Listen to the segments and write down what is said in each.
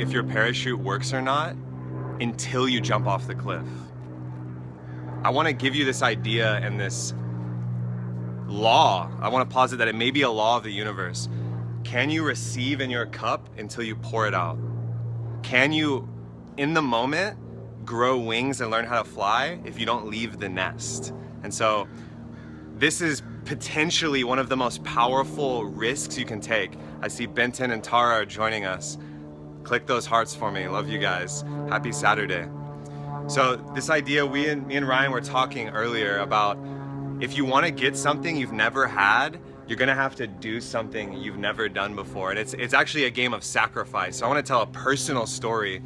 if your parachute works or not until you jump off the cliff. I want to give you this idea and this law. I want to posit that it may be a law of the universe. Can you receive in your cup until you pour it out? Can you, in the moment, grow wings and learn how to fly if you don't leave the nest? And so this is potentially one of the most powerful risks you can take. I see Benton and Tara are joining us. Click those hearts for me. Love you guys. Happy Saturday. So this idea, me and Ryan were talking earlier about if you want to get something you've never had, you're gonna have to do something you've never done before. And it's actually a game of sacrifice. So I want to tell a personal story.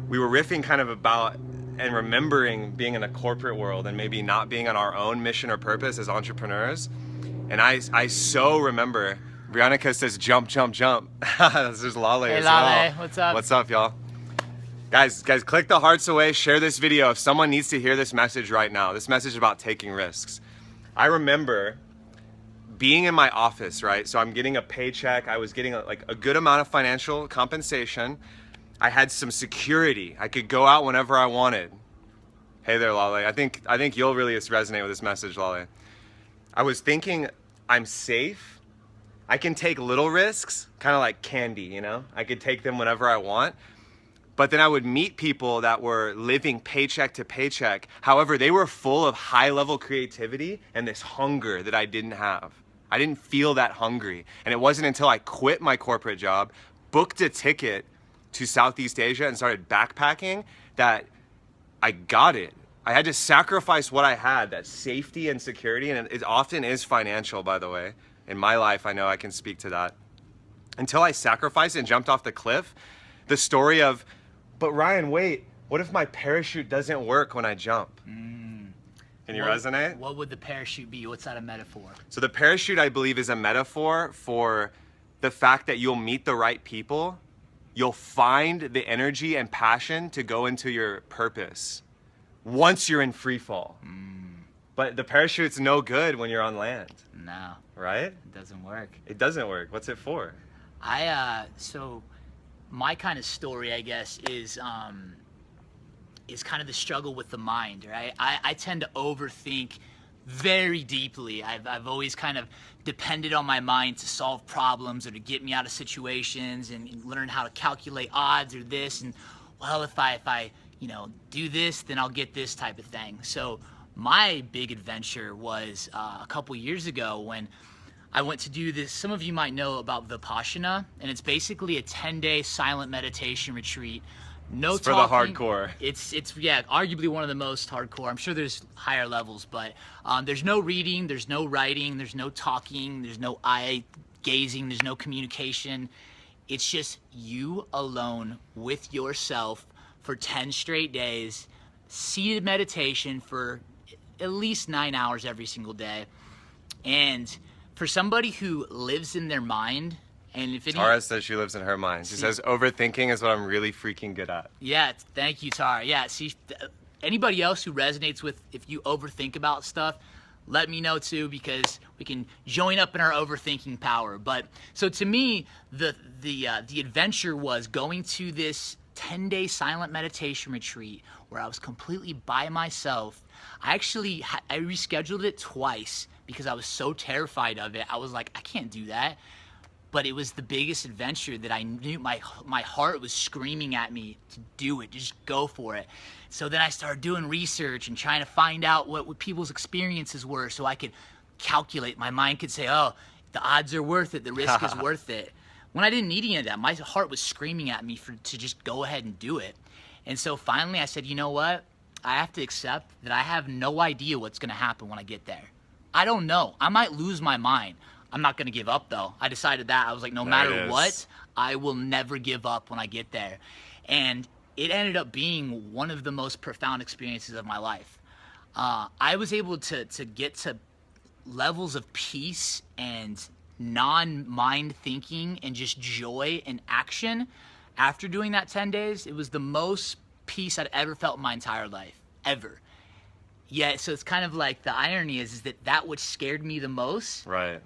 We were riffing kind of about and remembering being in a corporate world and maybe not being on our own mission or purpose as entrepreneurs. And I so remember, Brianna says jump, jump, jump. This is Lale as well. Hey Lale, what's up? What's up, y'all? Guys, click the hearts away, share this video. If someone needs to hear this message right now, this message is about taking risks. I remember being in my office, right? So I'm getting a paycheck. I was getting a good amount of financial compensation. I had some security. I could go out whenever I wanted. Hey there, Lale. I think you'll really resonate with this message, Lale. I was thinking I'm safe. I can take little risks, kind of like candy, you know? I could take them whenever I want. But then I would meet people that were living paycheck to paycheck. However, they were full of high-level creativity and this hunger that I didn't have. I didn't feel that hungry. And it wasn't until I quit my corporate job, booked a ticket to Southeast Asia and started backpacking that I got it. I had to sacrifice what I had, that safety and security, and it often is financial, by the way. In my life, I know I can speak to that. Until I sacrificed and jumped off the cliff, the story of, but Ryan, wait, what if my parachute doesn't work when I jump? Can you resonate? What would the parachute be? What's that a metaphor? So the parachute, I believe, is a metaphor for the fact that you'll meet the right people. You'll find the energy and passion to go into your purpose once you're in free fall. But the parachute's no good when you're on land. No. Right? It doesn't work. It doesn't work. What's it for? So my kind of story, I guess, is kind of the struggle with the mind, right? I tend to overthink very deeply. I've always kind of depended on my mind to solve problems or to get me out of situations and learn how to calculate odds or this. And well, if I do this, then I'll get this type of thing. So my big adventure was a couple years ago when I went to do this. Some of you might know about Vipassana, and it's basically a 10-day silent meditation retreat. No it's for talking. the hardcore. It's yeah, arguably one of the most hardcore. I'm sure there's higher levels, but there's no reading, there's no writing, there's no talking, there's no eye gazing, there's no communication. It's just you alone with yourself for 10 straight days, seated meditation for at least 9 hours every single day. And for somebody who lives in their mind, and if Tara says she lives in her mind. She says overthinking is what I'm really freaking good at. Yeah, thank you, Tara. Yeah, see, anybody else who resonates with if you overthink about stuff, let me know too, because we can join up in our overthinking power. But so to me, the adventure was going to this 10-day silent meditation retreat where I was completely by myself. I rescheduled it twice because I was so terrified of it. I was like, I can't do that. But it was the biggest adventure that I knew my heart was screaming at me to do it, just go for it. So then I started doing research and trying to find out what people's experiences were so I could calculate. My mind could say, oh, the odds are worth it, the risk is worth it. When I didn't need any of that, my heart was screaming at me to just go ahead and do it. And so finally I said, you know what? I have to accept that I have no idea what's gonna happen when I get there. I don't know. I might lose my mind. I'm not going to give up, though. I decided that. I was like, no matter what, I will never give up when I get there. And it ended up being one of the most profound experiences of my life. I was able to get to levels of peace and non-mind thinking and just joy and action after doing that 10 days. It was the most peace I'd ever felt in my entire life, ever. Yeah, so it's kind of like the irony is that which scared me the most, right,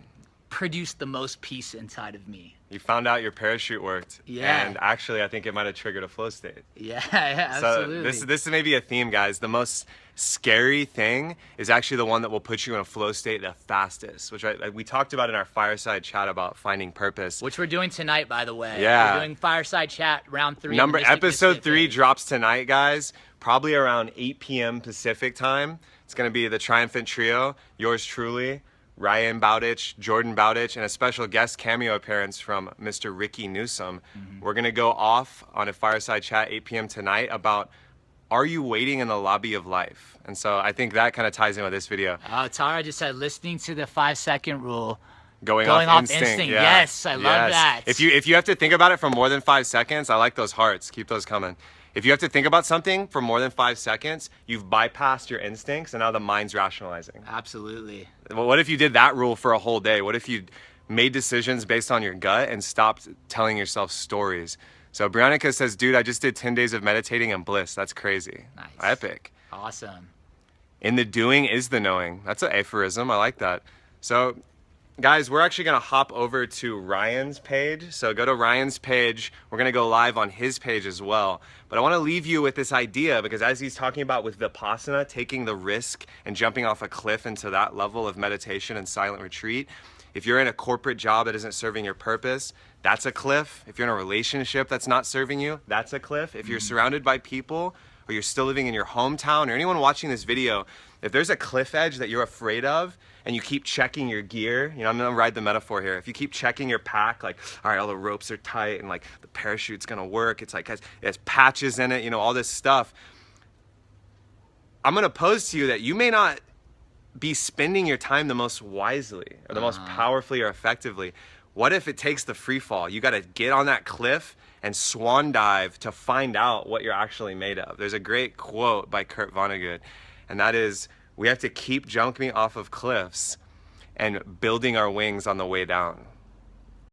produced the most peace inside of me. You found out your parachute worked. Yeah. And actually, I think it might have triggered a flow state. Yeah, absolutely. So this may be a theme, guys. The most scary thing is actually the one that will put you in a flow state the fastest, which we talked about in our fireside chat about finding purpose. Which we're doing tonight, by the way. Yeah. We're doing fireside chat round 3. Episode 3 drops tonight, guys. Probably around 8 p.m. Pacific time. It's going to be the Triumphant Trio, yours truly, Ryan Bowditch, Jordan Bowditch, and a special guest cameo appearance from Mr. Ricky Newsom. We're going to go off on a fireside chat 8 p.m. tonight about, are you waiting in the lobby of life? And so I think that kind of ties in with this video. Tara just said listening to the 5-second rule. Going off instinct. Yeah. Yes, I love that. If you have to think about it for more than 5 seconds, I like those hearts. Keep those coming. If you have to think about something for more than 5 seconds, you've bypassed your instincts and now the mind's rationalizing. Absolutely. Well, what if you did that rule for a whole day? What if you made decisions based on your gut and stopped telling yourself stories? So Brionica says, dude, I just did 10 days of meditating and bliss. That's crazy. Nice. Epic. Awesome. In the doing is the knowing. That's an aphorism. I like that. So guys, we're actually going to hop over to Ryan's page. So go to Ryan's page. We're going to go live on his page as well. But I want to leave you with this idea, because as he's talking about with Vipassana, taking the risk and jumping off a cliff into that level of meditation and silent retreat, if you're in a corporate job that isn't serving your purpose, that's a cliff. If you're in a relationship that's not serving you, that's a cliff. If you're surrounded by people, or you're still living in your hometown, or anyone watching this video, if there's a cliff edge that you're afraid of and you keep checking your gear, you know, I'm gonna ride the metaphor here. If you keep checking your pack, like, all right, all the ropes are tight and like the parachute's gonna work, it's like, it has patches in it, you know, all this stuff. I'm gonna pose to you that you may not be spending your time the most wisely or the most powerfully or effectively. What if it takes the free fall? You gotta get on that cliff and swan dive to find out what you're actually made of. There's a great quote by Kurt Vonnegut, and that is, we have to keep jumping off of cliffs and building our wings on the way down.